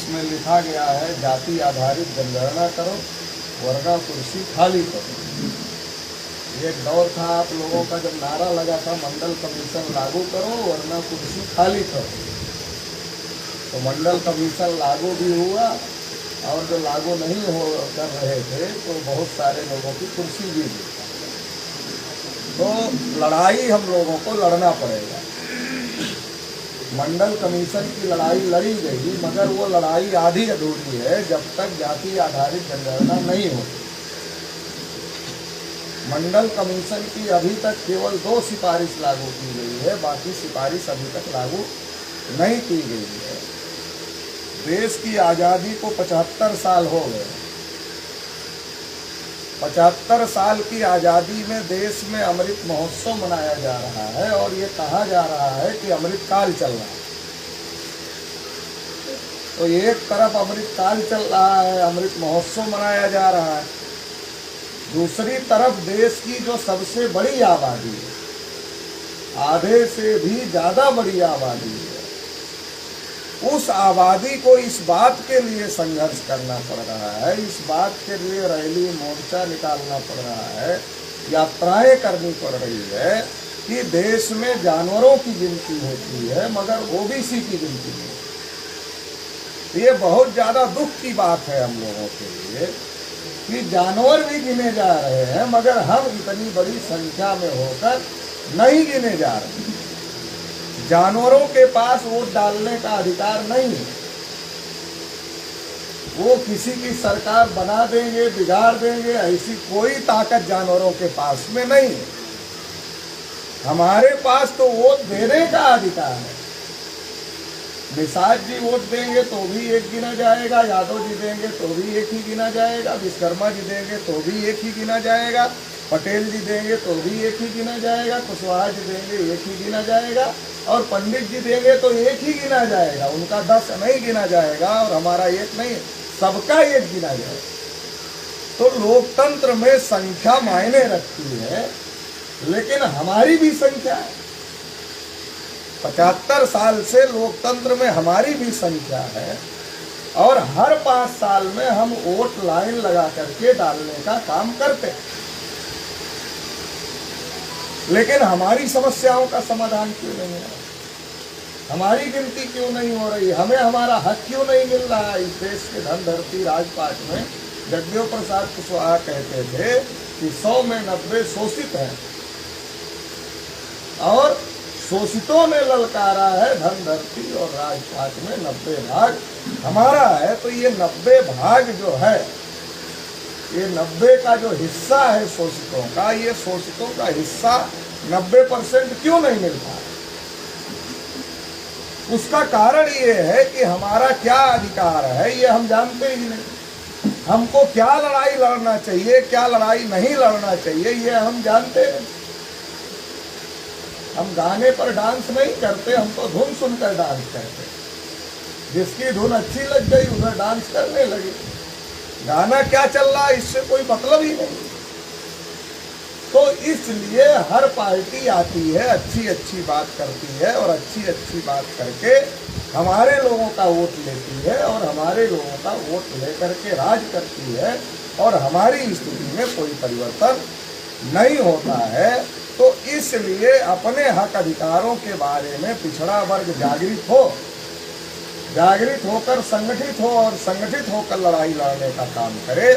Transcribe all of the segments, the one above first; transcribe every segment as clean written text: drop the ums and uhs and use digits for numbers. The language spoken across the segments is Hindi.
जिसमें लिखा गया है जाति आधारित जनगणना करो वरना कुर्सी खाली करो। एक दौर था आप लोगों का जब नारा लगा था मंडल कमीशन लागू करो वरना कुर्सी खाली करो, तो मंडल कमीशन लागू भी हुआ और जो लागू नहीं हो कर रहे थे तो बहुत सारे लोगों की कुर्सी भी दी। तो लड़ाई हम लोगों को लड़ना पड़ेगा। मंडल कमीशन की लड़ाई लड़ी गई मगर वो लड़ाई आधी अधूरी है जब तक जाति आधारित जनगणना नहीं होती। मंडल कमीशन की अभी तक केवल 2 सिफारिश लागू की गई है, बाकी सिफारिश अभी तक लागू नहीं की गई है। देश की आज़ादी को 75 साल हो गए। 75 साल की आज़ादी में देश में अमृत महोत्सव मनाया जा रहा है और ये कहा जा रहा है कि अमृत काल चल रहा है। तो एक तरफ अमृत काल चल रहा है, अमृत महोत्सव मनाया जा रहा है, दूसरी तरफ देश की जो सबसे बड़ी आबादी है, आधे से भी ज़्यादा बड़ी आबादी है, उस आबादी को इस बात के लिए संघर्ष करना पड़ रहा है, इस बात के लिए रैली मोर्चा निकालना पड़ रहा है, यात्राएं करनी पड़ रही है कि देश में जानवरों की गिनती होती है मगर ओबीसी की गिनती नहीं। ये बहुत ज़्यादा दुख की बात है हम लोगों के लिए कि जानवर भी गिने जा रहे हैं मगर हम इतनी बड़ी संख्या में होकर नहीं गिने जा रहे। जानवरों के पास वोट डालने का अधिकार नहीं है। वो किसी की सरकार बना देंगे, बिगाड़ देंगे, ऐसी कोई ताकत जानवरों के पास में नहीं है। हमारे पास तो वोट देने का अधिकार है। निषाद जी वोट देंगे तो भी एक गिना जाएगा, यादव जी देंगे तो भी एक ही गिना जाएगा, विश्वकर्मा जी देंगे तो भी एक ही गिना जाएगा, पटेल जी देंगे तो भी एक ही गिना जाएगा, कुशवाहा जी देंगे एक ही गिना जाएगा और पंडित जी देंगे तो एक ही गिना जाएगा। उनका 10 नहीं गिना जाएगा और हमारा एक नहीं, सबका एक गिना जाएगा। तो लोकतंत्र में संख्या मायने रखती है, लेकिन हमारी भी संख्या है। 75 साल से लोकतंत्र में हमारी भी संख्या है और हर 5 साल में हम वोट लाइन लगा करके डालने का काम करते हैं, लेकिन हमारी समस्याओं का समाधान क्यों नहीं है? हमारी गिनती क्यों नहीं हो रही? हमें हमारा हक क्यों नहीं मिल रहा है? इस देश के धन धरती राजपाट में जगदेव प्रसाद कुशवाहा कहते थे कि 100 में 90 शोषित हैं और शोषितों ने ललकारा है धन धरती और राजपाट में 90 भाग हमारा है। तो ये 90 भाग जो है, ये 90 का जो हिस्सा है शोषितों का, ये शोषितों का हिस्सा 90% क्यों नहीं मिलता? उसका कारण ये है कि हमारा क्या अधिकार है ये हम जानते ही नहीं। हमको क्या लड़ाई लड़ना चाहिए, क्या लड़ाई नहीं लड़ना चाहिए ये हम जानते नहीं। हम गाने पर डांस नहीं करते, हम तो धुन सुनकर डांस करते। जिसकी धुन अच्छी लग गई उधर डांस करने लगे। गाना क्या चल रहा है इससे कोई मतलब ही नहीं। तो इसलिए हर पार्टी आती है, अच्छी अच्छी बात करती है और अच्छी अच्छी बात करके हमारे लोगों का वोट लेती है और हमारे लोगों का वोट लेकर के राज करती है और हमारी स्थिति में कोई परिवर्तन नहीं होता है। तो इसलिए अपने हक अधिकारों के बारे में पिछड़ा वर्ग जागृत हो, जागृत होकर संगठित हो और संगठित होकर लड़ाई लड़ने का काम करे।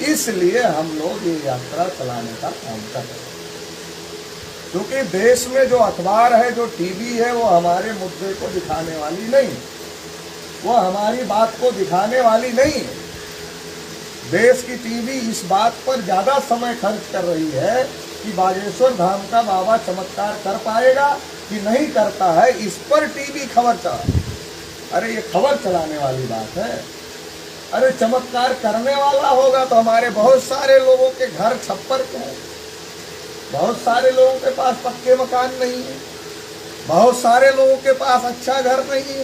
इसलिए हम लोग ये यात्रा चलाने का काम कर रहे हैं, क्योंकि देश में जो अखबार है, जो टीवी है, वो हमारे मुद्दे को दिखाने वाली नहीं, वो हमारी बात को दिखाने वाली नहीं। देश की टीवी इस बात पर ज्यादा समय खर्च कर रही है कि बागेश्वर धाम का बाबा चमत्कार कर पाएगा कि नहीं करता है, इस पर टीवी खबर चला। अरे ये खबर चलाने वाली बात है। अरे चमत्कार करने वाला होगा तो हमारे बहुत सारे लोगों के घर छप्पर के हैं, बहुत सारे लोगों के पास पक्के मकान नहीं है, बहुत सारे लोगों के पास अच्छा घर नहीं है।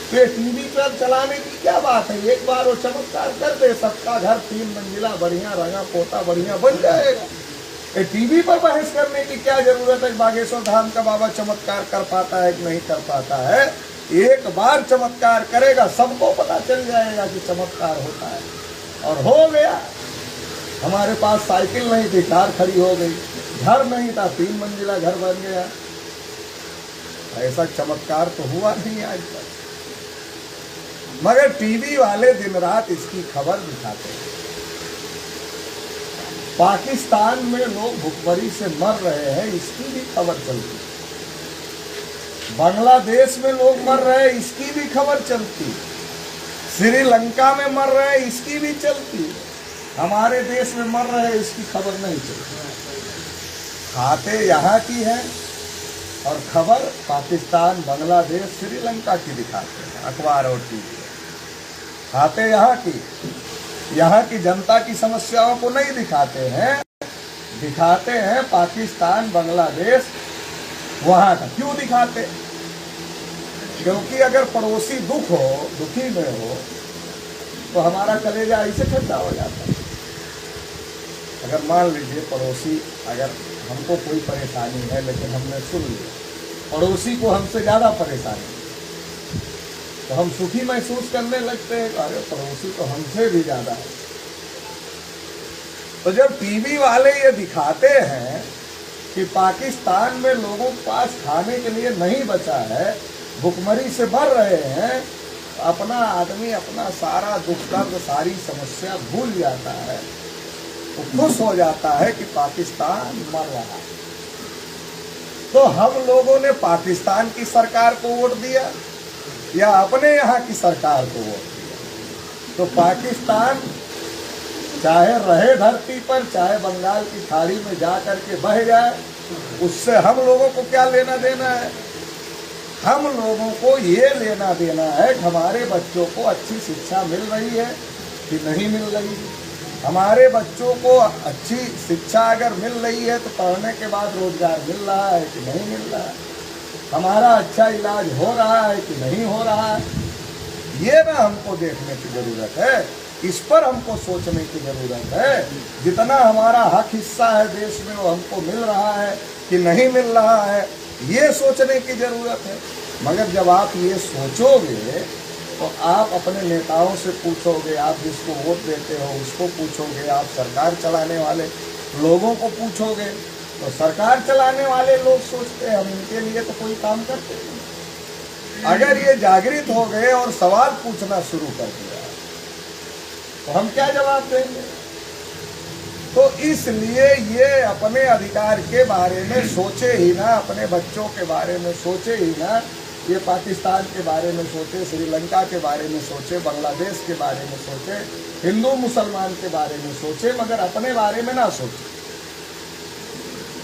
तो ये टीवी पर चलाने की क्या बात है? एक बार वो चमत्कार कर दे, सबका घर 3 मंजिला बढ़िया रंगा पोता बढ़िया बन जाएगा। ये टीवी पर बहस करने की क्या जरूरत है? बागेश्वर धाम का बाबा चमत्कार कर पाता है कि नहीं कर पाता है? एक बार चमत्कार करेगा, सबको पता चल जाएगा कि चमत्कार होता है। और हो गया। हमारे पास साइकिल नहीं थी, कार खड़ी हो गई। घर नहीं था, 3 मंजिला घर बन गया। ऐसा चमत्कार तो हुआ नहीं आज तक। मगर टीवी वाले दिन रात इसकी खबर दिखाते हैं। पाकिस्तान में लोग भुखमरी से मर रहे हैं, इसकी भी खबर चलती। बांग्लादेश में लोग मर रहे हैं, इसकी भी खबर चलती। श्रीलंका में मर रहे हैं, इसकी भी चलती। हमारे देश में मर रहे हैं, इसकी खबर नहीं चलती। खाते यहाँ की है और खबर पाकिस्तान, बांग्लादेश, श्रीलंका की दिखाते हैं अखबार और टीवी। खाते यहाँ की जनता की समस्याओं को नहीं दिखाते हैं, दिखाते हैं पाकिस्तान, बांग्लादेश, वहां का। क्यों दिखाते? क्योंकि अगर पड़ोसी दुखी में हो तो हमारा कलेजा ऐसे ठंडा हो जाता है। अगर मान लीजिए पड़ोसी, अगर हमको कोई परेशानी है लेकिन हमने सुन लिया, पड़ोसी को हमसे ज्यादा परेशानी, तो हम सुखी महसूस करने लगते हैं, अरे पड़ोसी तो हमसे भी ज्यादा है। तो जब टीवी वाले ये दिखाते हैं कि पाकिस्तान में लोगों के पास खाने के लिए नहीं बचा है, भुखमरी से मर रहे हैं, तो अपना आदमी अपना सारा दुख दर्द, सारी समस्या भूल जाता है, तो खुश हो जाता है कि पाकिस्तान मर रहा है। तो हम लोगों ने पाकिस्तान की सरकार को वोट दिया या अपने यहाँ की सरकार को वोट दिया? तो पाकिस्तान चाहे रहे धरती पर, चाहे बंगाल की खाड़ी में जा करके बह जाए, उससे हम लोगों को क्या लेना देना है? हम लोगों को ये लेना देना है कि हमारे बच्चों को अच्छी शिक्षा मिल रही है कि नहीं मिल रही। हमारे बच्चों को अच्छी शिक्षा अगर मिल रही है तो पढ़ने के बाद रोजगार मिल रहा है कि नहीं मिल रहा है। हमारा अच्छा इलाज हो रहा है कि नहीं हो रहा है। ये ना हमको देखने की जरूरत है, इस पर हमको सोचने की जरूरत है। जितना हमारा हक हिस्सा है देश में वो हमको मिल रहा है कि नहीं मिल रहा है, ये सोचने की जरूरत है। मगर जब आप ये सोचोगे तो आप अपने नेताओं से पूछोगे, आप जिसको वोट देते हो उसको पूछोगे, आप सरकार चलाने वाले लोगों को पूछोगे, तो सरकार चलाने वाले लोग सोचते हैं हम इनके लिए तो कोई काम करते नहीं। अगर ये जागृत हो गए और सवाल पूछना शुरू कर दिया तो हम क्या जवाब देंगे? तो इसलिए ये अपने अधिकार के बारे में सोचे ही ना, अपने बच्चों के बारे में सोचे ही ना, ये पाकिस्तान के बारे में सोचे, श्रीलंका के बारे में सोचे, बांग्लादेश के बारे में सोचे, हिंदू मुसलमान के बारे में सोचे, मगर अपने बारे में ना सोचे।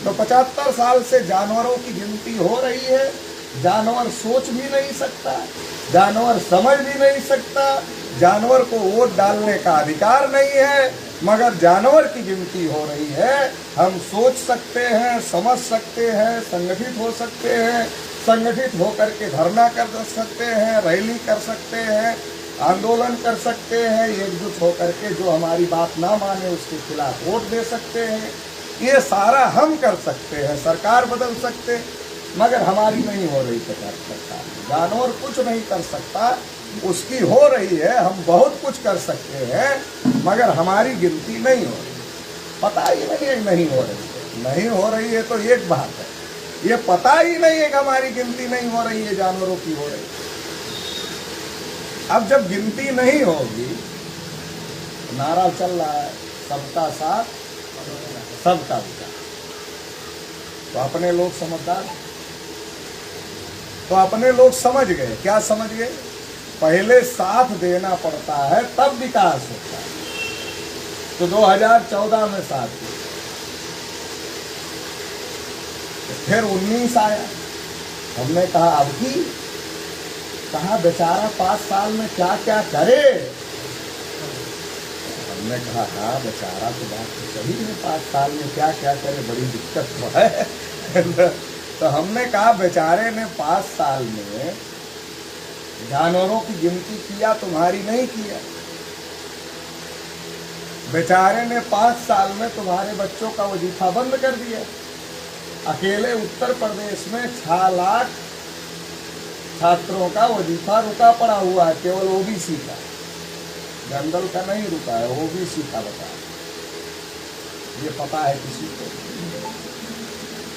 तो 75 साल से जानवरों की गिनती हो रही है, जानवर सोच भी नहीं सकता, जानवर समझ भी नहीं सकता, जानवर को वोट डालने का अधिकार नहीं है, मगर जानवर की गिनती हो रही है। हम सोच सकते हैं, समझ सकते हैं, संगठित हो सकते हैं, संगठित होकर के धरना कर सकते हैं, रैली कर सकते हैं, आंदोलन कर सकते हैं, एकजुट होकर के जो हमारी बात ना माने उसके खिलाफ वोट दे सकते हैं। ये सारा हम कर सकते हैं, सरकार बदल सकते, मगर हमारी नहीं हो रही सरकार। जानवर कुछ नहीं कर सकता, उसकी हो रही है, हम बहुत कुछ कर सकते हैं, मगर हमारी गिनती नहीं हो रही। पता ही नहीं हो रही है, नहीं हो रही है तो एक बात है, ये पता ही नहीं है कि हमारी गिनती नहीं हो रही है, जानवरों की हो रही। अब जब गिनती नहीं होगी, नारा चल रहा है सबका साथ सबका विकास, तो अपने लोग समझदार, तो अपने लोग समझ गए। क्या समझ गए? पहले साथ देना पड़ता है तब विकास होता है। तो 2014 में साथ दिया, फिर 19 आया, हमने कहा अब की, कहा बेचारा 5 साल में क्या क्या करे। हमने कहा हाँ बेचारा तो बात तो सही है, 5 साल में क्या क्या करे, बड़ी दिक्कत तो है। तो हमने कहा बेचारे ने 5 साल में जानवरों की गिनती किया, तुम्हारी नहीं किया। बेचारे ने 5 साल में तुम्हारे बच्चों का वजीफा बंद कर दिया। अकेले उत्तर प्रदेश में 6 छात्रों का वजीफा रुका पड़ा हुआ है, केवल ओबीसी का, जनरल का नहीं रुका है, ओबीसी का बता। ये पता है किसी को?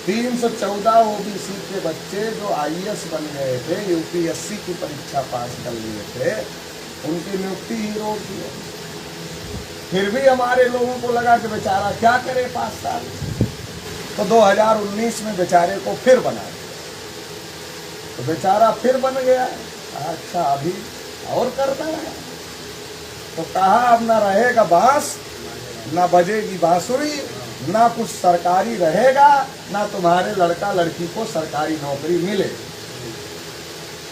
314 ओबीसी के बच्चे जो आईएएस बन गए थे, यूपीएससी की परीक्षा पास कर लिए थे, उनकी नियुक्ति ही रोक दी। फिर भी हमारे लोगों को लगा कि बेचारा क्या करे 5 साल, तो 2019 में बेचारे को फिर बना दिया। तो बेचारा फिर बन गया। अच्छा अभी और करना है, तो कहा अब ना रहेगा बांस, ना बजेगी बांसुरी, ना कुछ सरकारी रहेगा, ना तुम्हारे लड़का लड़की को सरकारी नौकरी मिले।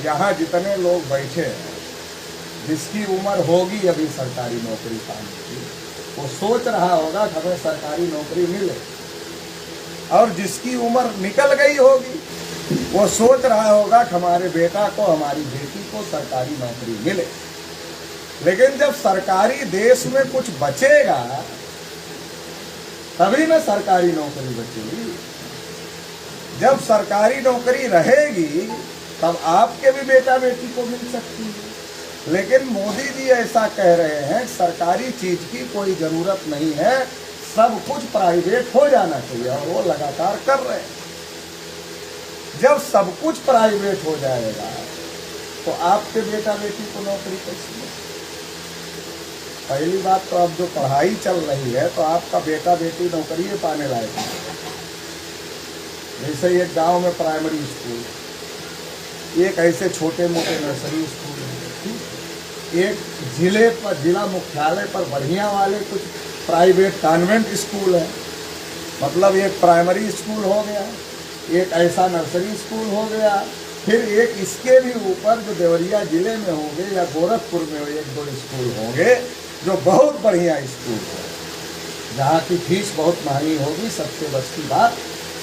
यहाँ जितने लोग बैठे हैं, जिसकी उम्र होगी अभी सरकारी नौकरी पाने की, वो सोच रहा होगा कि हमें सरकारी नौकरी मिले, और जिसकी उम्र निकल गई होगी वो सोच रहा होगा कि हमारे बेटा को, हमारी बेटी को सरकारी नौकरी मिले। लेकिन जब सरकारी देश में कुछ बचेगा तभी ना सरकारी नौकरी बचेगी। जब सरकारी नौकरी रहेगी तब आपके भी बेटा बेटी को मिल सकती है। लेकिन मोदी जी ऐसा कह रहे हैं सरकारी चीज की कोई जरूरत नहीं है, सब कुछ प्राइवेट हो जाना चाहिए, और वो लगातार कर रहे हैं। जब सब कुछ प्राइवेट हो जाएगा तो आपके बेटा बेटी को नौकरी कैसे मिलेगी? पहली बात तो अब जो पढ़ाई चल रही है तो आपका बेटा बेटी नौकरी पाने लायक है। जैसे एक गांव में प्राइमरी स्कूल, एक ऐसे छोटे मोटे नर्सरी स्कूल है, एक जिले पर, जिला मुख्यालय पर बढ़िया वाले कुछ प्राइवेट कॉन्वेंट स्कूल है। मतलब एक प्राइमरी स्कूल हो गया, एक ऐसा नर्सरी स्कूल हो गया, फिर एक इसके भी ऊपर जो देवरिया जिले में होंगे या गोरखपुर में 1-2 स्कूल होंगे जो बहुत बढ़िया स्कूल है, जहाँ की फीस बहुत महंगी होगी, सबसे बस की बात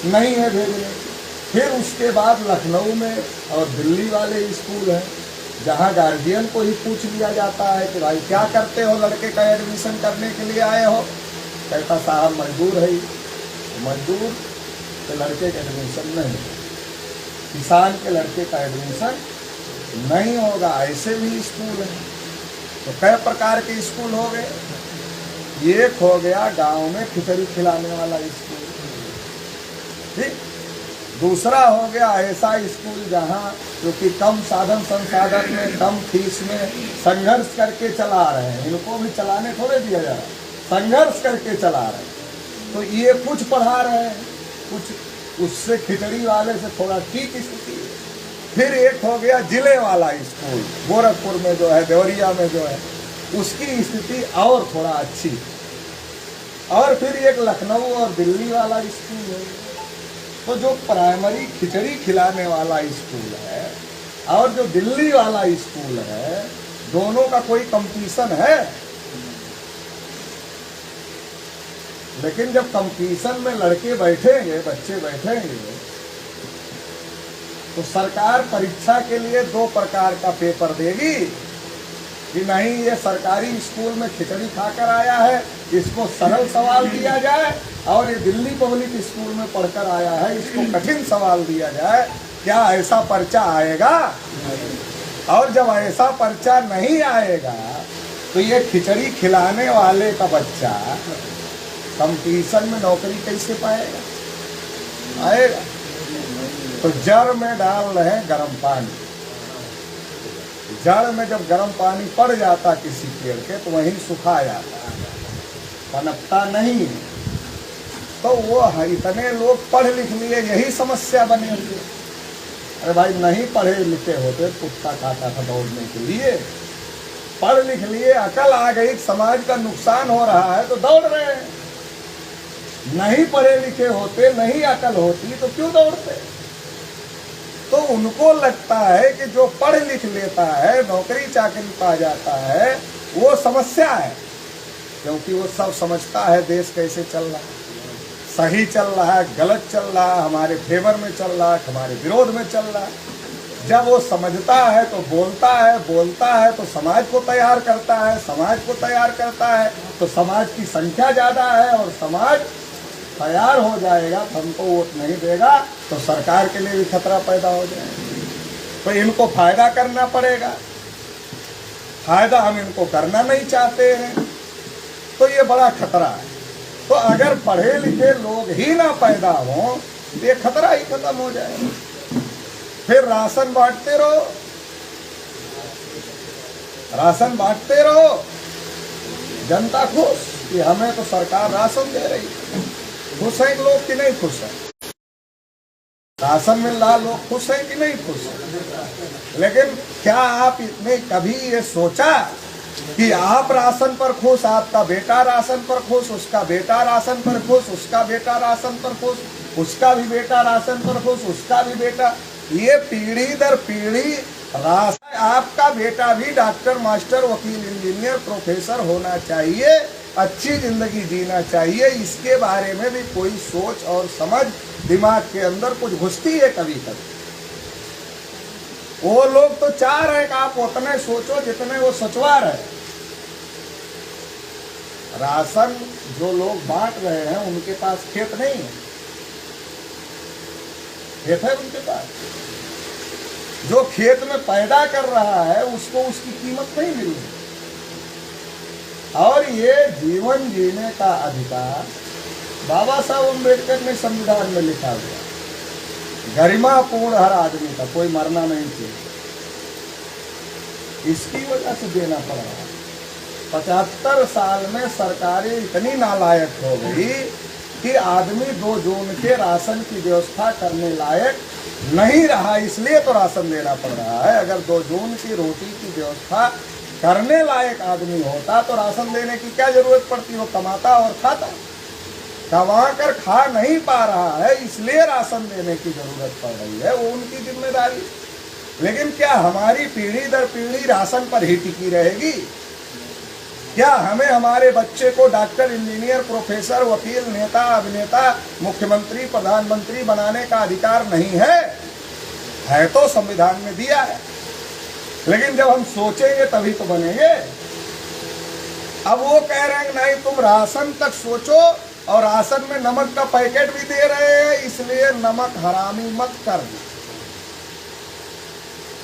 नहीं है भेजने की। फिर उसके बाद लखनऊ में और दिल्ली वाले स्कूल हैं, जहाँ गार्जियन को ही पूछ लिया जाता है कि भाई क्या करते हो, लड़के का एडमिशन करने के लिए आए हो? कहता साहब मजदूर है। मजदूर के लड़के का एडमिशन नहीं, किसान के लड़के का एडमिशन नहीं होगा। ऐसे भी स्कूल हैं। तो कई प्रकार के स्कूल हो गए। एक हो गया गांव में खिचड़ी खिलाने वाला स्कूल, ठीक। दूसरा हो गया ऐसा स्कूल जहाँ जो कि कम साधन संसाधन में, कम फीस में संघर्ष करके चला रहे हैं। इनको भी चलाने थोड़े दिया जा रहा है, संघर्ष करके चला रहे हैं। तो ये कुछ पढ़ा रहे हैं, कुछ उससे खिचड़ी वाले से थोड़ा ठीक स्थिति है। फिर एक हो गया जिले वाला स्कूल, गोरखपुर में जो है, देवरिया में जो है, उसकी स्थिति और थोड़ा अच्छी। और फिर एक लखनऊ और दिल्ली वाला स्कूल है। तो जो प्राइमरी खिचड़ी खिलाने वाला स्कूल है और जो दिल्ली वाला स्कूल है, दोनों का कोई कंपटीशन है? लेकिन जब कंपटीशन में लड़के बैठेंगे, बच्चे बैठेंगे, तो सरकार परीक्षा के लिए 2 प्रकार का पेपर देगी कि नहीं ये सरकारी स्कूल में खिचड़ी खाकर आया है, इसको सरल सवाल दिया जाए, और ये दिल्ली पब्लिक स्कूल में पढ़कर आया है, इसको कठिन सवाल दिया जाए। क्या ऐसा पर्चा आएगा? और जब ऐसा पर्चा नहीं आएगा तो ये खिचड़ी खिलाने वाले का बच्चा कंपटीशन में नौकरी कैसे पाएगा? आएगा। तो जड़ में डाल रहे हैं गर्म पानी। जड़ में जब गर्म पानी पड़ जाता किसी पेड़ के तो वहीं सुखा जाता, पनपता नहीं। तो वो इतने लोग पढ़ लिख लिए, यही समस्या बनी हुई। अरे भाई नहीं पढ़े लिखे होते कुत्ता खाता था दौड़ने के लिए, पढ़ लिख लिए, अकल आ गई, समाज का नुकसान हो रहा है तो दौड़ रहे हैं। नहीं पढ़े लिखे होते, नहीं अकल होती तो क्यों दौड़ते? तो उनको लगता है कि जो पढ़ लिख लेता है, नौकरी चाकरी पा जाता है, वो समस्या है, क्योंकि वो सब समझता है देश कैसे चल रहा है, सही चल रहा है, गलत चल रहा है, हमारे फेवर में चल रहा है, हमारे विरोध में चल रहा है। जब वो समझता है तो बोलता है तो समाज को तैयार करता है, समाज को तैयार करता है तो समाज की संख्या ज़्यादा है, और समाज तैयार हो जाएगा तो हमको वोट नहीं देगा तो सरकार के लिए भी खतरा पैदा हो जाएगा। तो इनको फायदा करना पड़ेगा, फायदा हम इनको करना नहीं चाहते हैं, तो ये बड़ा खतरा है। तो अगर पढ़े लिखे लोग ही ना पैदा हों तो ये खतरा ही खत्म हो जाएगा। फिर राशन बांटते रहो, राशन बांटते रहो, जनता खुश कि हमें तो सरकार राशन दे रही है। खुश हैं लोग कि नहीं खुश हैं? राशन मिल रहा, लोग खुश हैं कि नहीं खुश हैं? लेकिन क्या आपने कभी ये सोचा कि आप राशन पर खुश, आपका बेटा राशन पर खुश, उसका बेटा राशन पर खुश, उसका बेटा राशन पर खुश, उसका भी बेटा राशन पर खुश, उसका भी बेटा, ये पीढ़ी दर पीढ़ी राशन। आपका बेटा भी डॉक्टर, मास्टर, वकील, इंजीनियर, प्रोफेसर होना चाहिए, अच्छी जिंदगी जीना चाहिए। इसके बारे में भी कोई सोच और समझ दिमाग के अंदर कुछ घुसती है कभी कभी? वो लोग तो चाह रहे कि आप उतने सोचो जितने वो सोचवा रहे। राशन जो लोग बांट रहे हैं उनके पास खेत नहीं है, खेत है उनके पास? जो खेत में पैदा कर रहा है उसको उसकी कीमत नहीं मिल रही। और ये जीवन जीने का अधिकार बाबा साहब अम्बेडकर ने संविधान में लिखा हुआ, गरिमापूर्ण हर आदमी का, कोई मरना नहीं चाहिए। इसकी वजह से देना पड़ रहा है। 75 साल में सरकारें इतनी नालायक हो गई कि आदमी 2 जून के राशन की व्यवस्था करने लायक नहीं रहा, इसलिए तो राशन देना पड़ रहा है। अगर 2 जून की रोटी की व्यवस्था करने लायक आदमी होता तो राशन देने की क्या जरूरत पड़ती? वो कमाता और खाता, कमा कर खा नहीं पा रहा है, इसलिए राशन देने की जरूरत पड़ रही है, वो उनकी जिम्मेदारी। लेकिन क्या हमारी पीढ़ी दर पीढ़ी राशन पर ही टिकी रहेगी? क्या हमें हमारे बच्चे को डॉक्टर, इंजीनियर, प्रोफेसर, वकील, नेता, अभिनेता, मुख्यमंत्री, प्रधानमंत्री बनाने का अधिकार नहीं है? है तो संविधान में दिया है, लेकिन जब हम सोचेंगे तभी तो बनेंगे। अब वो कह रहे हैं नहीं तुम राशन तक सोचो, और राशन में नमक का पैकेट भी दे रहे हैं, इसलिए नमक हरामी मत कर।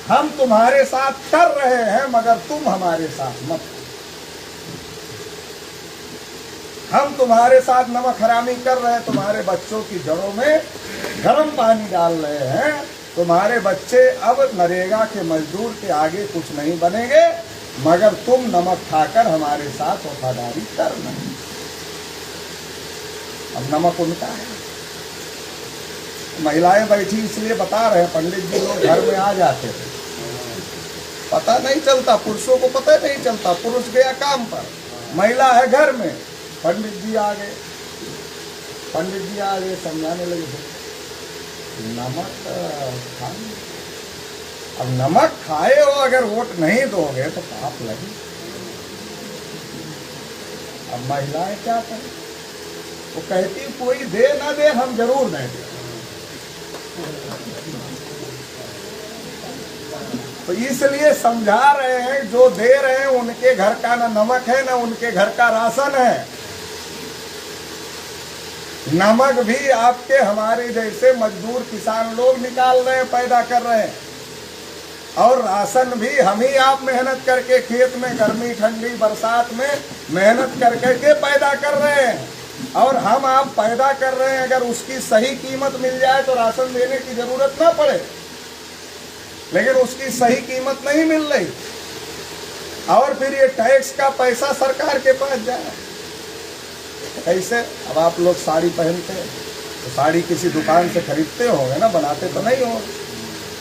हम तुम्हारे साथ कर रहे हैं मगर तुम हमारे साथ मत। हम तुम्हारे साथ नमक हरामी कर रहे हैं, तुम्हारे बच्चों की जड़ों में गर्म पानी डाल रहे हैं। तुम्हारे बच्चे अब नरेगा के मजदूर के आगे कुछ नहीं बनेंगे, मगर तुम नमक खाकर हमारे साथ वफादारी करना। अब नमक उनका है। महिलाएं बैठी इसलिए बता रहे हैं, पंडित जी लोग घर में आ जाते थे, पता नहीं चलता, पुरुषों को पता नहीं चलता, पुरुष गया काम पर, महिला है घर में, पंडित जी आ गए, पंडित जी आ गए समझाने लगे नमक खाए। अब नमक खाए हो अगर वोट नहीं दोगे तो पाप लगे। अब महिलाएं क्या करें? वो कहती कोई दे ना दे हम जरूर नहीं दे। तो इसलिए समझा रहे हैं जो दे रहे हैं उनके घर का ना नमक है ना उनके घर का राशन है। नमक भी आपके हमारे जैसे मजदूर किसान लोग निकाल रहे हैं, पैदा कर रहे हैं, और राशन भी हम ही आप मेहनत करके खेत में गर्मी ठंडी बरसात में मेहनत करके पैदा कर रहे हैं, और हम आप पैदा कर रहे हैं। अगर उसकी सही कीमत मिल जाए तो राशन देने की जरूरत ना पड़े, लेकिन उसकी सही कीमत नहीं मिल रही, और फिर ये टैक्स का पैसा सरकार के पास जाए। कैसे? अब आप लोग साड़ी पहनते हैं तो साड़ी किसी दुकान से खरीदते होंगे ना, बनाते तो नहीं हो,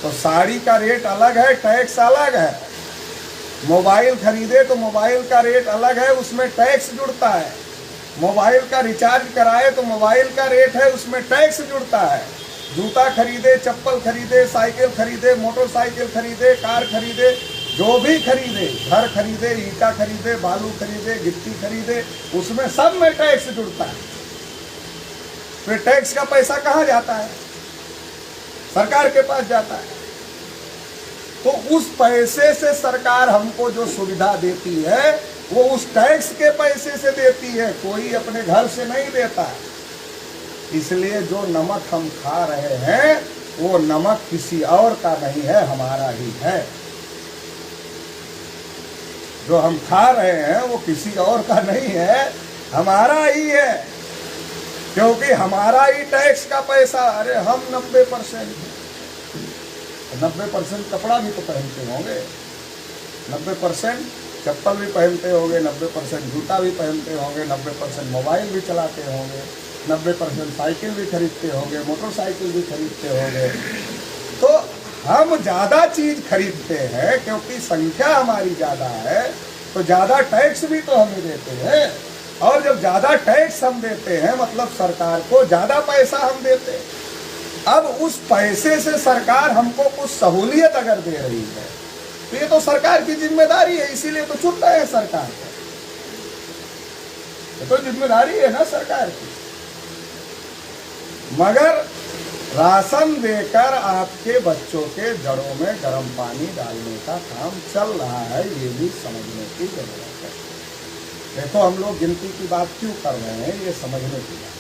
तो साड़ी का रेट अलग है, टैक्स अलग है। मोबाइल खरीदे तो मोबाइल का रेट अलग है, उसमें टैक्स जुड़ता है। मोबाइल का रिचार्ज कराए तो मोबाइल का रेट है, उसमें टैक्स जुड़ता है। जूता खरीदे, चप्पल खरीदे, साइकिल खरीदे, मोटरसाइकिल खरीदे, कार खरीदे, जो भी खरीदे, घर खरीदे, ईटा खरीदे, बालू खरीदे, गिट्टी खरीदे, उसमें सब में टैक्स जुड़ता है। फिर टैक्स का पैसा कहाँ जाता है? सरकार के पास जाता है। तो उस पैसे से सरकार हमको जो सुविधा देती है वो उस टैक्स के पैसे से देती है, कोई अपने घर से नहीं देता है। इसलिए जो नमक हम खा रहे हैं वो नमक किसी और का नहीं है, हमारा ही है। जो हम खा रहे हैं वो किसी और का नहीं है, हमारा ही है, क्योंकि हमारा ही टैक्स का पैसा। अरे हम 90% 90% कपड़ा भी तो पहनते होंगे, 90% चप्पल भी पहनते होंगे, 90% जूता भी पहनते होंगे, 90% मोबाइल भी चलाते होंगे, 90% साइकिल भी खरीदते होंगे, मोटरसाइकिल भी खरीदते होंगे। तो हम ज़्यादा चीज़ खरीदते हैं क्योंकि संख्या हमारी ज़्यादा है, तो ज़्यादा टैक्स भी तो हमें देते हैं। और जब ज़्यादा टैक्स हम देते हैं मतलब सरकार को ज़्यादा पैसा हम देते हैं। अब उस पैसे से सरकार हमको कुछ सहूलियत अगर दे रही है तो ये तो सरकार की जिम्मेदारी है, इसीलिए तो चुन रहे हैं सरकार को। ये तो जिम्मेदारी है ना सरकार की। मगर राशन देकर आपके बच्चों के जड़ों में गर्म पानी डालने का काम चल रहा है, ये भी समझने की जरूरत है। देखो हम लोग गिनती की बात क्यों कर रहे हैं, ये समझने की बात।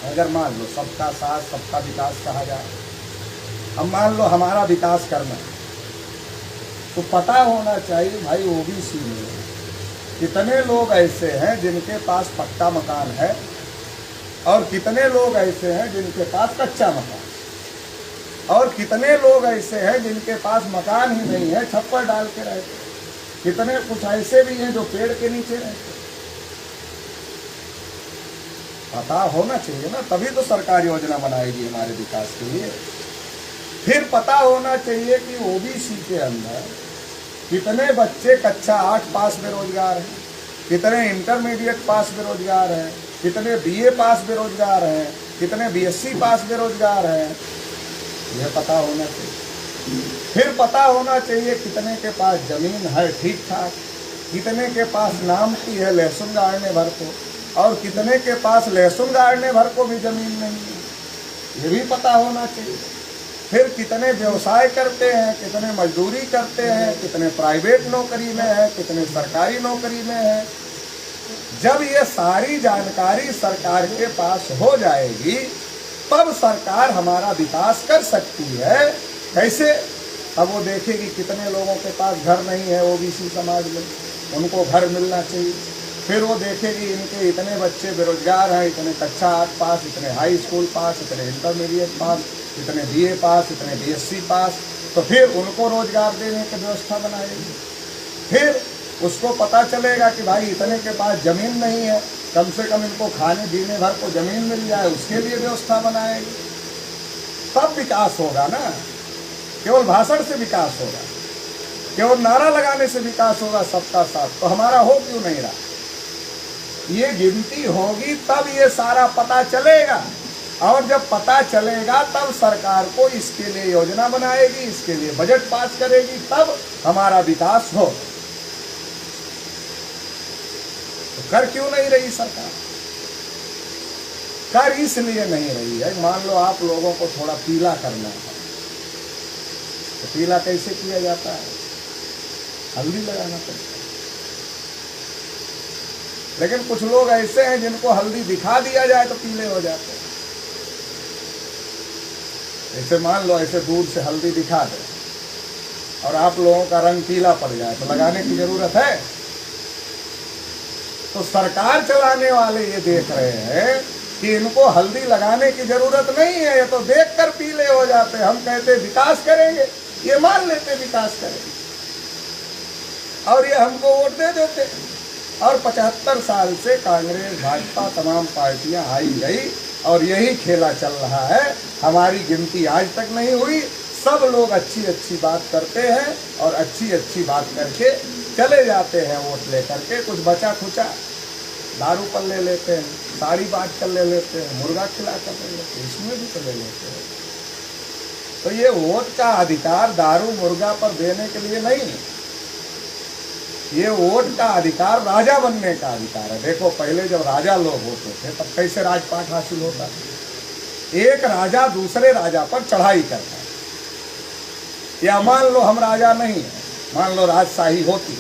अगर मान लो सबका साथ सबका विकास कहा जाए, हम मान लो हमारा विकास करना है, तो पता होना चाहिए भाई ओबीसी में कितने लोग ऐसे हैं जिनके पास पक्का मकान है और कितने लोग ऐसे हैं जिनके पास कच्चा मकान, और कितने लोग ऐसे हैं जिनके पास मकान ही नहीं है, छप्पर डाल के रहते, कितने कुछ ऐसे भी हैं जो पेड़ के नीचे रहते। पता होना चाहिए ना, तभी तो सरकार योजना बनाएगी हमारे विकास के लिए। फिर पता होना चाहिए कि ओबीसी के अंदर कितने बच्चे कक्षा 8 पास बेरोजगार हैं, कितने इंटरमीडिएट पास बेरोजगार हैं, कितने बीए पास बेरोजगार हैं, कितने बीएससी पास बेरोजगार हैं, यह पता होना चाहिए। फिर पता होना चाहिए कितने के पास जमीन है ठीक ठाक, कितने के पास नाम की है लहसुन गाड़ने भर को, और कितने के पास लहसुन गाड़ने भर को भी जमीन नहीं है, ये भी पता होना चाहिए। फिर कितने व्यवसाय करते हैं, कितने मजदूरी करते हैं, कितने प्राइवेट नौकरी में है, कितने सरकारी नौकरी में है। जब ये सारी जानकारी सरकार के पास हो जाएगी तब सरकार हमारा विकास कर सकती है। कैसे? अब वो देखेगी कितने लोगों के पास घर नहीं है ओबीसी समाज में, उनको घर मिलना चाहिए। फिर वो देखेगी इनके इतने बच्चे बेरोजगार हैं, इतने कक्षा 8 पास, इतने हाई स्कूल पास, इतने इंटरमीडिएट पास, इतने बीए पास, इतने बीएससी पास, तो फिर उनको रोजगार देने की व्यवस्था बनाएगी। फिर उसको पता चलेगा कि भाई इतने के पास जमीन नहीं है, कम से कम इनको खाने पीने भर को जमीन मिल जाए, उसके लिए व्यवस्था बनाएगी। तब विकास होगा ना, केवल भाषण से विकास होगा, केवल नारा लगाने से विकास होगा सबका साथ, तो हमारा हो क्यों नहीं रहा? ये गिनती होगी तब ये सारा पता चलेगा, और जब पता चलेगा तब सरकार को इसके लिए योजना बनाएगी, इसके लिए बजट पास करेगी, तब हमारा विकास हो। तो कर क्यों नहीं रही सरकार? कर इसलिए नहीं रही है, मान लो आप लोगों को थोड़ा पीला करना है, तो पीला कैसे किया जाता है? हल्दी लगाना पड़ता है। लेकिन कुछ लोग ऐसे हैं जिनको हल्दी दिखा दिया जाए तो पीले हो जाते हैं। ऐसे मान लो ऐसे दूर से हल्दी दिखा दे और आप लोगों का रंग पीला पड़ जाए तो लगाने की जरूरत है? तो सरकार चलाने वाले ये देख रहे हैं कि इनको हल्दी लगाने की जरूरत नहीं है, ये तो देखकर पीले हो जाते। हम कहते विकास करेंगे, ये मान लेते विकास करेंगे, और ये हमको वोट दे देते। और 75 साल से कांग्रेस भाजपा तमाम पार्टियां आई गई और यही खेला चल रहा है। हमारी गिनती आज तक नहीं हुई, सब लोग अच्छी अच्छी बात करते हैं और अच्छी अच्छी बात करके चले जाते हैं वोट लेकर के। कुछ बचा खुचा दारू पर ले लेते हैं, साड़ी बांट कर ले लेते हैं, मुर्गा खिला कर ले लेते हैं, इसमें भी तो ले लेते हैं। तो ये वोट का अधिकार दारू मुर्गा पर देने के लिए नहीं, ये वोट का अधिकार राजा बनने का अधिकार है। देखो पहले जब राजा लोग होते थे तब कैसे राजपाट हासिल होता था? एक राजा दूसरे राजा पर चढ़ाई करता है। या मान लो हम राजा नहीं है, मान लो राजशाही होती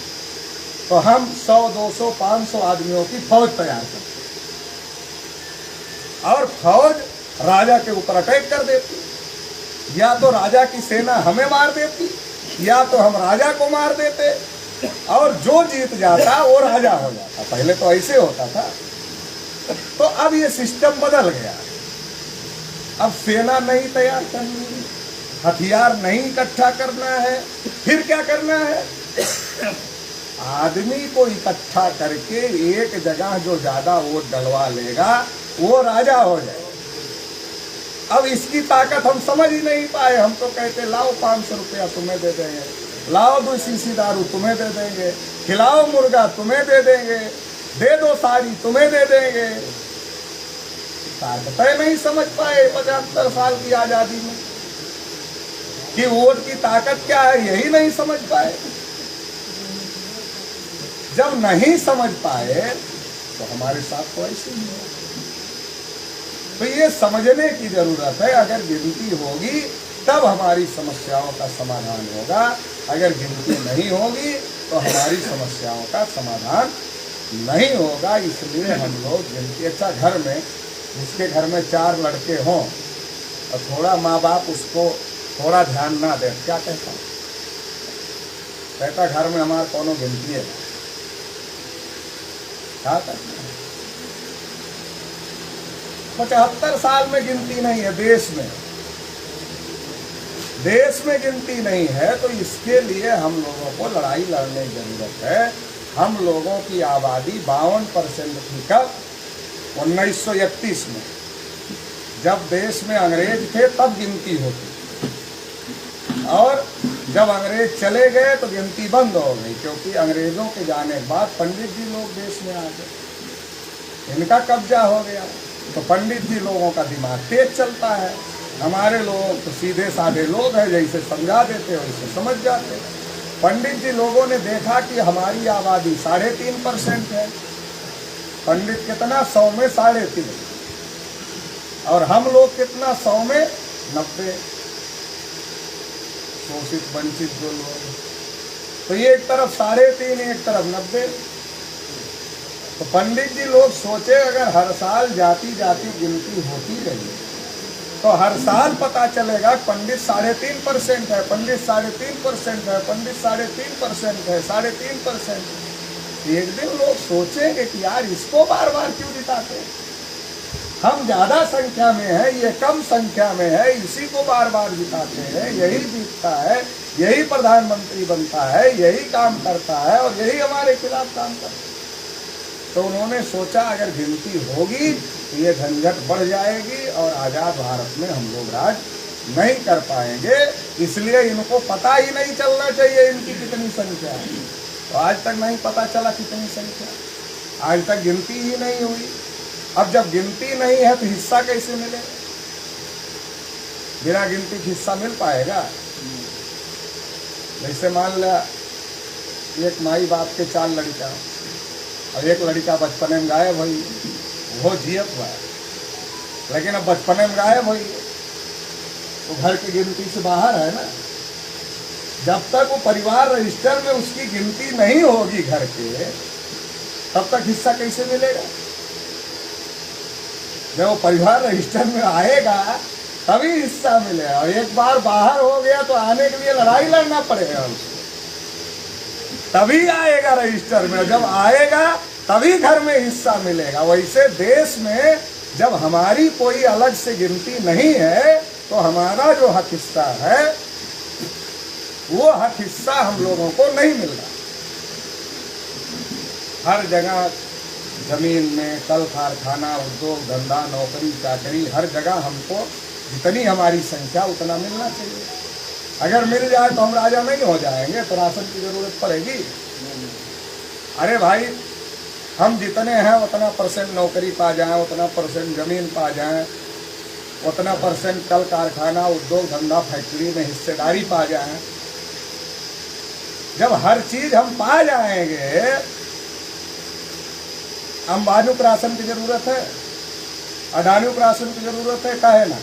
तो हम 100, 200, 500 आदमियों की फौज तैयार करते और फौज राजा के ऊपर अटैक कर देती। या तो राजा की सेना हमें मार देती, या तो हम राजा को मार देते, और जो जीत जाता वो राजा हो जाता। पहले तो ऐसे होता था। तो अब ये सिस्टम बदल गया। अब सेना नहीं तैयार करनी, हथियार नहीं इकट्ठा करना है, फिर क्या करना है? आदमी को इकट्ठा करके एक जगह जो ज्यादा वोट डलवा लेगा वो राजा हो जाए। अब इसकी ताकत हम समझ ही नहीं पाए। हम तो कहते लाओ 500 रुपया तुम्हें दे देंगे, लाओ 2 शीशी दारू तुम्हें दे देंगे, खिलाओ मुर्गा तुम्हें दे देंगे, दे दो साड़ी तुम्हें दे देंगे। ताकतें नहीं समझ पाए 75 साल की आजादी में कि वोट की ताकत क्या है, यही नहीं समझ पाए। जब नहीं समझ पाए तो हमारे साथ तो ऐसे ही है। तो ये समझने की जरूरत है। अगर गिनती होगी तब हमारी समस्याओं का समाधान होगा, अगर गिनती नहीं होगी तो हमारी समस्याओं का समाधान नहीं होगा। इसलिए हम लोग गिनती, अच्छा घर में जिसके घर में 4 लड़के हों और थोड़ा माँ बाप उसको थोड़ा ध्यान ना दे, क्या कहता? कहता घर में हमारा कोनो गिनती है, क्या कहता? 75 साल में गिनती नहीं है देश में, देश में गिनती नहीं है। तो इसके लिए हम लोगों को लड़ाई लड़ने की जरूरत है। हम लोगों की आबादी 52% थी कब? 1931 में, जब देश में अंग्रेज थे तब गिनती होती, और जब अंग्रेज चले गए तो गिनती बंद हो गई, क्योंकि अंग्रेजों के जाने के बाद पंडित जी लोग देश में आ गए, इनका कब्जा हो गया। तो पंडित जी लोगों का दिमाग तेज चलता है, हमारे लोग तो सीधे साधे लोग हैं, जैसे समझा देते वैसे समझ जाते। पंडित जी लोगों ने देखा कि हमारी आबादी 3.5% है। पंडित कितना? 100 में 3.5, और हम लोग कितना? 100 में 90। शोषित वंचित जो लोग, तो ये एक तरफ 3.5, एक तरफ 90। तो पंडित जी लोग सोचे अगर हर साल जाति जाति गिनती होती रही तो हर साल पता चलेगा पंडित 3.5% है, पंडित 3.5% है, पंडित 3.5% है, 3.5%। एक दिन लोग सोचेंगे कि यार इसको बार बार क्यों जिताते हैं, हम ज्यादा संख्या में है, ये कम संख्या में है, इसी को बार बार जिताते हैं, यही जीतता है, यही प्रधानमंत्री बनता है, यही काम करता है, और यही हमारे खिलाफ काम करता है। तो उन्होंने सोचा अगर गिनती होगी तो ये झंझट बढ़ जाएगी और आजाद भारत में हम लोग राज नहीं कर पाएंगे। इसलिए इनको पता ही नहीं चलना चाहिए इनकी कितनी संख्या है। तो आज तक नहीं पता चला कितनी संख्या, आज तक गिनती ही नहीं हुई। अब जब गिनती नहीं है तो हिस्सा कैसे मिलेगा? बिना गिनती के हिस्सा मिल पाएगा? जैसे मान लिया एक माई बाप के 4 लड़का, और एक लड़का बचपन में गायब हुई, वो जियत हुआ, लेकिन अब बचपन में गायब हुई तो घर की गिनती से बाहर है ना। जब तक वो परिवार रजिस्टर में उसकी गिनती नहीं होगी घर के, तब तक हिस्सा कैसे मिलेगा? जब वो परिवार रजिस्टर में आएगा तभी हिस्सा मिलेगा, और एक बार बाहर हो गया तो आने के लिए लड़ाई लड़ना पड़ेगा उसको, तभी आएगा रजिस्टर में। जब आएगा तभी घर में हिस्सा मिलेगा। वैसे देश में जब हमारी कोई अलग से गिनती नहीं है तो हमारा जो हक हिस्सा है वो हक हिस्सा हम लोगों को नहीं मिल रहा। हर जगह जमीन में, कल कारखाना, उद्योग धंधा, नौकरी चाकरी, हर जगह हमको जितनी हमारी संख्या उतना मिलना चाहिए। अगर मिल जाए तो हम राजा नहीं हो जाएंगे, तो राशन की जरूरत पड़ेगी। अरे भाई हम जितने हैं उतना % नौकरी पा जाएं, उतना % जमीन पा जाएं, उतना % कल कारखाना, उद्योग धंधा, फैक्ट्री में हिस्सेदारी पा जाएं। जब हर चीज हम पा जाएंगे, अंबानी को राशन की जरूरत है, अडानी को राशन की जरूरत है, काहे ना?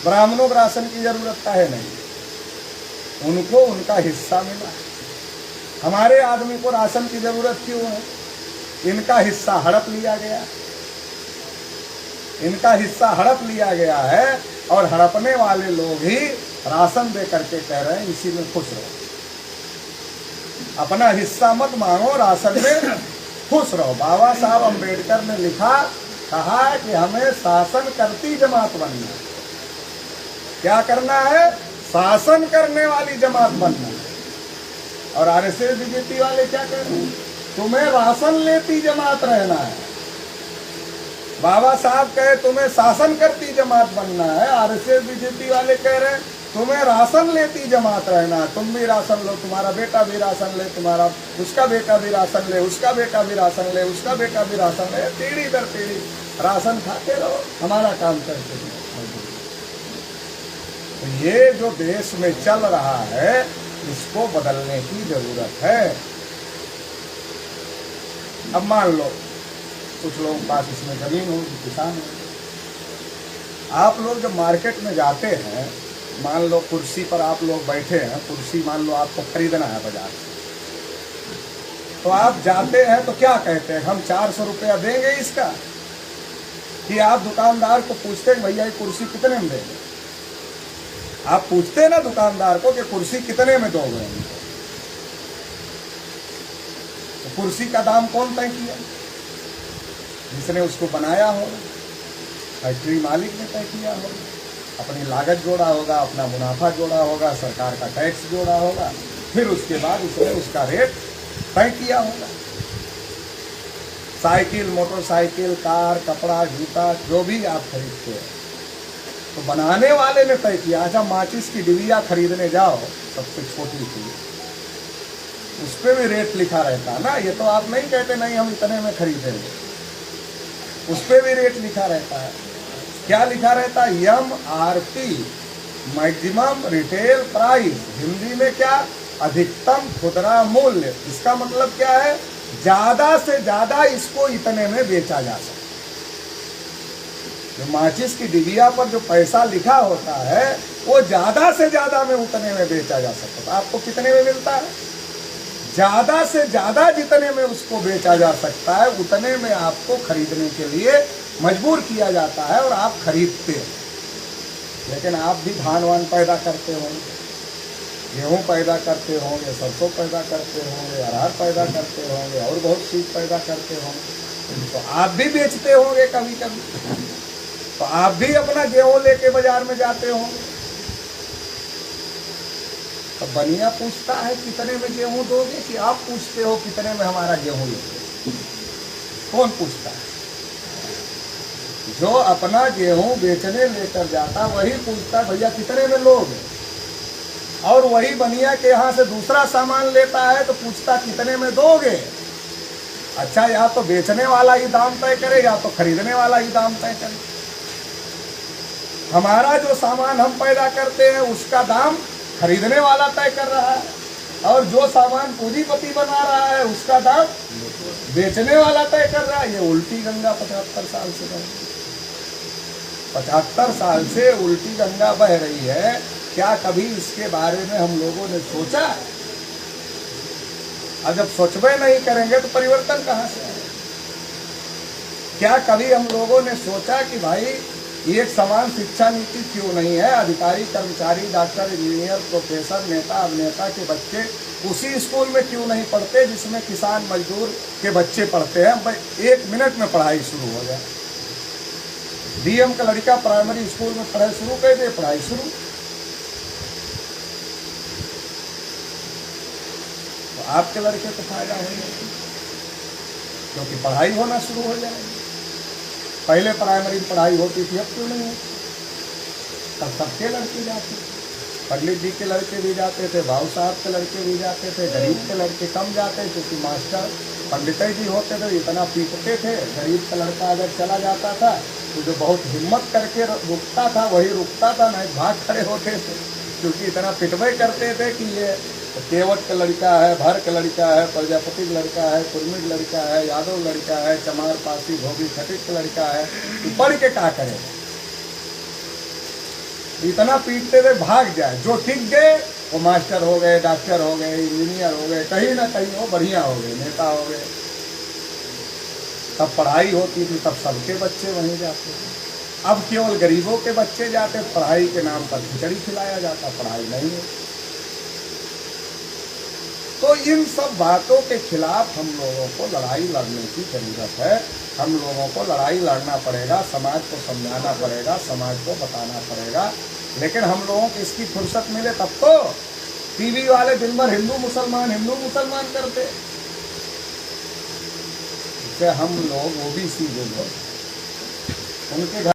ब्राह्मणों को राशन की जरूरत काहे नहीं? उनको उनका हिस्सा मिला। हमारे आदमी को राशन की जरूरत क्यों है? इनका हिस्सा हड़प लिया गया, इनका हिस्सा हड़प लिया गया है और हड़पने वाले लोग ही राशन दे करके कह रहे हैं इसी में खुश रहो, अपना हिस्सा मत मांगो, राशन में खुश रहो। बाबा साहब अम्बेडकर ने लिखा, कहा कि हमें शासन करती जमात बनना है। क्या करना है? शासन करने वाली जमात बनना है। और आरएसएस बीजेपी वाले क्या कह रहे हैं? तुम्हें राशन लेती जमात रहना है। बाबा साहब कहे तुम्हें शासन करती जमात बनना है, आरएसएस बीजेपी वाले कह रहे हैं तुम्हें राशन लेती जमात रहना है। तुम भी राशन लो, तुम्हारा बेटा भी राशन ले, तुम्हारा उसका बेटा भी राशन ले, उसका बेटा भी राशन ले, उसका बेटा भी राशन ले, पीढ़ी दर पीढ़ी राशन खाते रहो, हमारा काम करते रहो। तो ये जो देश में चल रहा है इसको बदलने की जरूरत है। अब मान लो कुछ लोगों के पास इसमें जमीन हो, किसान हो, आप लोग जब मार्केट में जाते हैं, मान लो कुर्सी पर आप लोग बैठे हैं, कुर्सी मान लो आपको खरीदना है बाजार से, तो आप जाते हैं तो क्या कहते हैं? हम 400 रुपया देंगे इसका, कि आप दुकानदार को पूछते हैं भैया ये कुर्सी कितने में देंगे? आप पूछते हैं ना दुकानदार को कि कुर्सी कितने में दोगे? तो कुर्सी का दाम कौन तय किया? जिसने उसको बनाया हो, फैक्ट्री मालिक ने तय किया होगा, अपनी लागत जोड़ा होगा, अपना मुनाफा जोड़ा होगा, सरकार का टैक्स जोड़ा होगा, फिर उसके बाद उसने उसका रेट तय किया होगा। साइकिल, मोटरसाइकिल, कार, कपड़ा, जूता जो भी आप खरीदते हैं तो बनाने वाले ने तय किया। अच्छा, माचिस की डिबिया खरीदने जाओ सबसे छोटी सी, उस पर भी रेट लिखा रहता है ना, ये तो आप नहीं कहते नहीं हम इतने में खरीदेंगे, उस पर भी रेट लिखा रहता है। क्या लिखा रहता है? MRP, maximum retail price, Hindi में क्या? अधिकतम खुदरा मूल्य। इसका मतलब क्या है? ज्यादा से ज्यादा इसको इतने में बेचा जा सकता है। जो माचिस की डिबिया पर जो पैसा लिखा होता है वो ज्यादा से ज्यादा में उतने में बेचा जा सकता है। तो आपको कितने में मिलता है? ज्यादा से ज्यादा जितने में उसको बेचा जा सकता है उतने में आपको खरीदने के लिए मजबूर किया जाता है और आप खरीदते हैं। लेकिन आप भी धान वान पैदा करते होंगे, गेहूँ पैदा करते होंगे, सरसों पैदा करते होंगे, अरहर पैदा करते होंगे और बहुत चीज पैदा करते होंगे, तो आप भी बेचते होंगे कभी कभी, तो आप भी अपना गेहूँ लेके बाजार में जाते होंगे। तो बनिया पूछता है कितने में गेहूँ दोगे, कि आप पूछते हो कितने में हमारा गेहूँ लोगे? कौन पूछता है? जो अपना गेहूँ बेचने लेकर जाता वही पूछता है भैया कितने में लोगे, और वही बनिया के यहाँ से दूसरा सामान लेता है तो पूछता कितने में दोगे। अच्छा, या तो बेचने वाला ही दाम तय करे या तो खरीदने वाला ही दाम तय करे। हमारा जो सामान हम पैदा करते हैं उसका दाम खरीदने वाला तय कर रहा है, और जो सामान पूंजीपति बना रहा है उसका दाम बेचने वाला तय कर रहा है। ये उल्टी गंगा 75 साल से बह रही है, 75 साल से उल्टी गंगा बह रही है। क्या कभी इसके बारे में हम लोगों ने सोचा? और जब सोचबे नहीं करेंगे तो परिवर्तन कहाँ से आएगा? क्या कभी हम लोगों ने सोचा कि भाई एक समान शिक्षा नीति क्यों नहीं है? अधिकारी, कर्मचारी, डॉक्टर, इंजीनियर, प्रोफेसर, नेता, अभिनेता के बच्चे उसी स्कूल में क्यों नहीं पढ़ते जिसमें किसान मजदूर के बच्चे पढ़ते हैं? भाई 1 मिनट में पढ़ाई शुरू हो जाए। डीएम का लड़का प्राइमरी स्कूल में पढ़ाई शुरू कर दे, पढ़ाई शुरू। तो आपके लड़के को फायदा होगा क्योंकि पढ़ाई होना शुरू हो जाएगी। पहले प्राइमरी में पढ़ाई होती थी, अब क्यों नहीं होती? तब सबके लड़के जाते, पंडित जी के लड़के भी जाते थे, भाऊ साहब के लड़के भी जाते थे, गरीब के लड़के कम जाते क्योंकि मास्टर पंडित जी होते थे, इतना पीटते थे। गरीब का लड़का अगर चला जाता था तो जो बहुत हिम्मत करके रुकता था वही रुकता था, नहीं भाग खड़े होते थे क्योंकि इतना पिटवे करते थे कि ये केवट का लड़का है, भर का लड़का है, प्रजापति का लड़का है, कुर्मी का लड़का है, यादव लड़का है, चमार, पासी, भोगी, खटिक का लड़का है, पढ़ के क्या करेगा? इतना पीटते थे भाग जाए। जो टिक गए वो मास्टर हो गए, डॉक्टर हो गए, इंजीनियर हो गए, कहीं ना कहीं वो बढ़िया हो गए, नेता हो गए। तब पढ़ाई होती थी, तब सबके बच्चे वहीं जाते थे। अब केवल गरीबों के बच्चे जाते, पढ़ाई के नाम पर खिचड़ी खिलाया जाता, पढ़ाई नहीं है। तो इन सब बातों के खिलाफ हम लोगों को लड़ाई लड़ने की जरूरत है। हम लोगों को लड़ाई लड़ना पड़ेगा, समाज को समझाना पड़ेगा, समाज को बताना पड़ेगा। लेकिन हम लोगों को इसकी फुर्सत मिले तब तो टीवी वाले दिन भर हिंदू मुसलमान करते। इससे हम लोग ओबीसी जो लोग उनके घर